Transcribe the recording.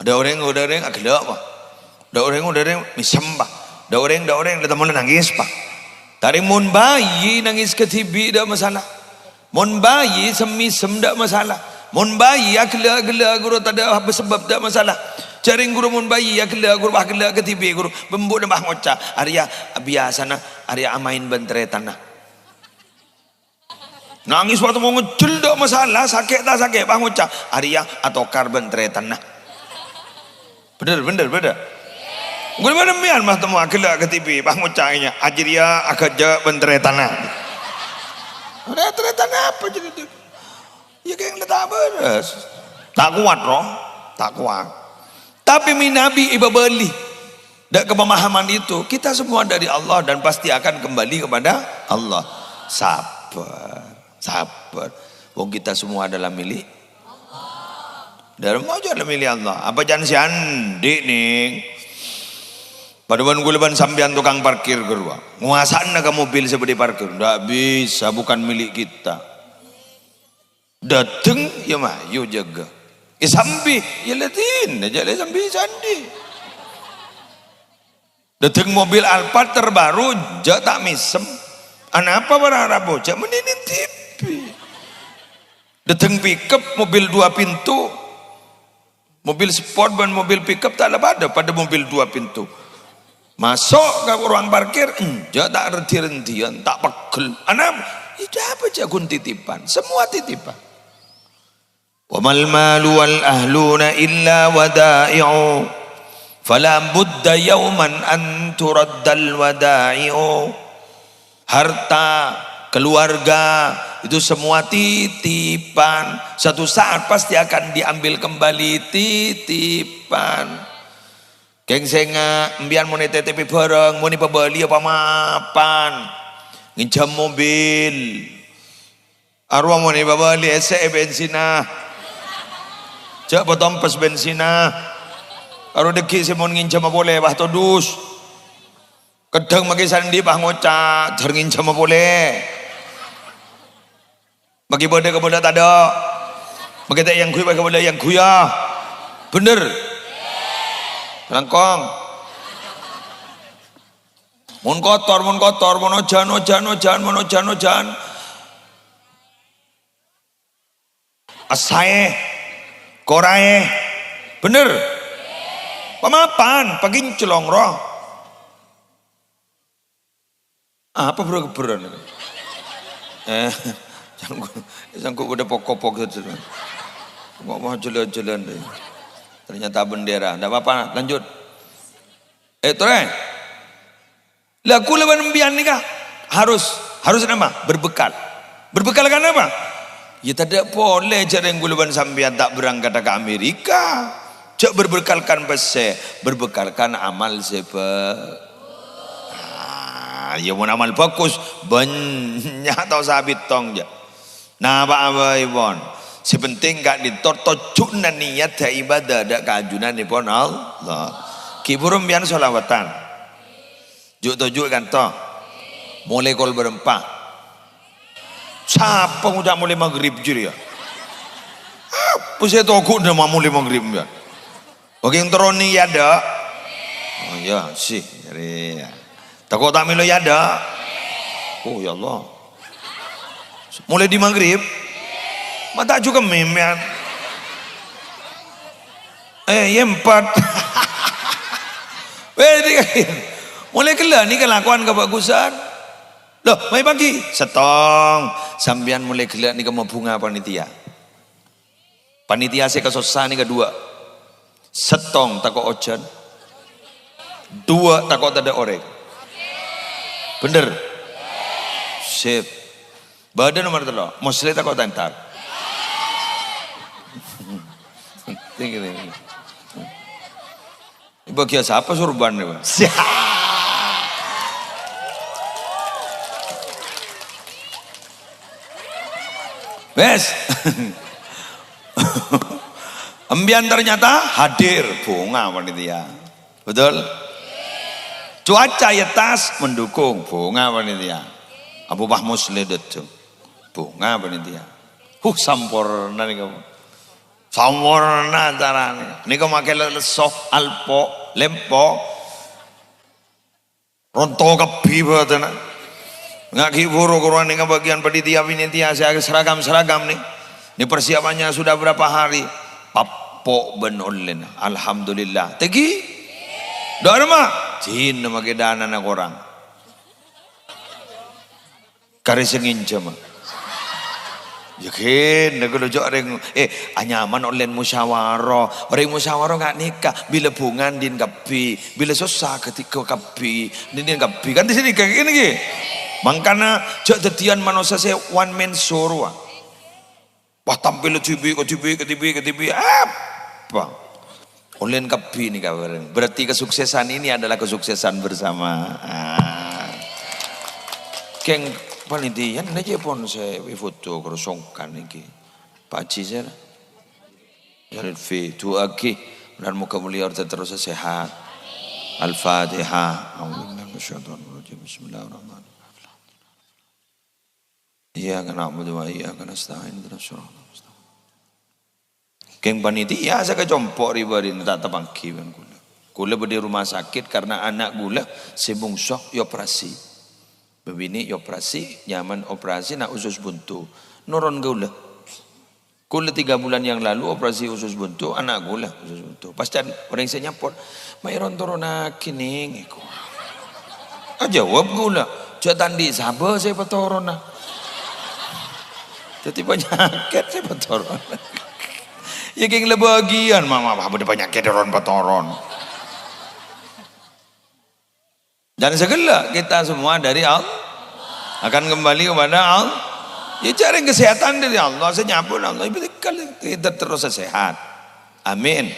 Ada orang agak apa? Ada orang misem pak. Ada orang teman nangis pak. Tari mon bayi nangis ke TV tidak masalah. Mon bayi semisem tidak masalah. Mon bayi agak guru tak ada sebab tidak masalah. Cari guru mon bayi agak guru ke TV guru bembu nambah ngoca. Arya biasa na Arya amain bentere tanah. Nangis waktu mau ngecil tidak masalah. Sakit tak sakit bah ngoca. Arya atau karbon bentere tanah. Bener. Gue mana mian mah temu agak ke TV, bah ngucainya, ajaria agak je bentere tanah. Bentere tanah apa jadi itu? Ya kayak tak beres, tak kuat roh, tak kuat. Tapi Nabi iba beli, dan kepemahaman itu kita semua dari Allah dan pasti akan kembali kepada Allah. Sabar. Wong kita semua adalah milik. Dalam aja adalah milih Allah. Apa jangan si andi nih? Pada ban guleban sambian tukang parkir gerua. Nguasan ke mobil seperti parkir. Tidak bisa, bukan milik kita. Dateng ya mah, yuk jaga. Sambi, ya letin aja le sambi sandi. Dateng mobil Alphard terbaru, jak tak misem. Anapa berharap bocah meninin TV. Dateng pickup mobil 2 pintu. Mobil sport dan mobil pickup tak ada pada mobil 2 pintu. Masuk ke ruang parkir, enggak tak renti-rentian, tak pegel. Anak, itu apa jagun titipan? Semua titipan. Wa mal malu wal ahluna illa wada'i'u. Fala budda yawman an turaddal wada'i'u. Harta, keluarga, itu semua titipan. Satu saat pasti akan diambil kembali titipan. Geng senga mbian mau titip barang, mau pebeli apa mapan. Nginjam mobil. Arwah mau pebeli SE bensina. Jak potompes bensina. Aru deki si mau nginjam boleh bah todus. Kedang magi sandi bah ngoca, jar nginjam boleh. Bagi bodoh ke bodoh tak ada. Bagi tak yang kuya ke bodoh yang kuya. Bener. Langkong. Mon kotor, mon ojan. Asae, korae. Bener. Pamapan, pagi celong roh. Apa bro-beron? Sanggup udah pokok-pokok saja. Nggak mau jalan-jalan deh. Ternyata bendera. Tidak apa-apa, lanjut. Tore. Laku leban mbian nikah harus apa? Berbekal. Berbekal kan apa? Ya tidak boleh cara yang gulaban sambian tak berangkat ke Amerika. Cak berbekalkan bese, berbekalkan amal ya mau amal bagus banyak tau sabit tong ya. Nah apa ibon si penting gak ditortojunan niat ya ibadah dak keajunan ibon Allah kiburum bian solawatan juk kan toh mulai kol berempat siapa udah mulai maghrib juri ya apa saya toko udah mau mulai maghrib ya oke yang teroni ya dak oh ya sih ya toko tak milo ya dak oh ya Allah mulai di maghrib mata juga memian empat mulai kelah ni kelakuan kebagusan loh mai pagi setong sambian mulai kelah ni kemo bunga panitia saya kesosa ni kedua setong tako ojan dua tako tada orek bener sip badan nomor telo mosle tako tantar tinggi bagi siapa surban nih bes embian ternyata hadir bunga panitia betul cuaca ya tas mendukung bunga panitia Abu Bah Muslidat bunga panitia sampurna nih kamu Sampurna carane. Niku make leso alpo, lempo. Ronto kebi boten. Ngaki buru-buruan ning bagian panitia saya seragam-seragam nih. Ini persiapannya sudah berapa hari? Papo benolen. Alhamdulillah. Tegi? Doa mah? Jin make dana nak orang. Kare senginca mah. Yakin nak lo jok reng anyaman online musyawarah. Orang musyawarah nggak nikah bila bungan din kapi, bila susah ketika kapi, din kapi kan di sini kayak gini ge. Mangkana jok tetian manusia saya one man show. Wah tampil ke TV apa? Online kapi nih kabarnya. Berarti kesuksesan ini adalah kesuksesan bersama. Keng panitia aja pun saya foto kerosongkan ini Pak Haji saya jadi itu lagi dan muka mulia terus sehat. Al-Fatihah. Bismillahirrahmanirrahim. Iya kan na'budu wa iyyaka nasta'in ihdinas siratal mustaqim. Keng panitia saya kecompok ribarin tak tepangki kan kula. Kula di rumah sakit karena anak kula sebungsok operasi. Bebini operasi, nyaman operasi nak usus buntu. Noron gula. Kula 3 bulan yang lalu operasi usus buntu, anak gula usus buntu. Pas dan orang saya nyapot, mayron torona kini ngeko. Jawab gula, jatan di sabar saya petorona. Jadi penyakit saya petoron. Ya keng lebagian mama apa penyakit ron petoron. Dan segala kita semua dari Allah akan kembali kepada Allah. Ya cari kesehatan dari Allah. Saya nyapun Allah. Kita terus sehat. Amin.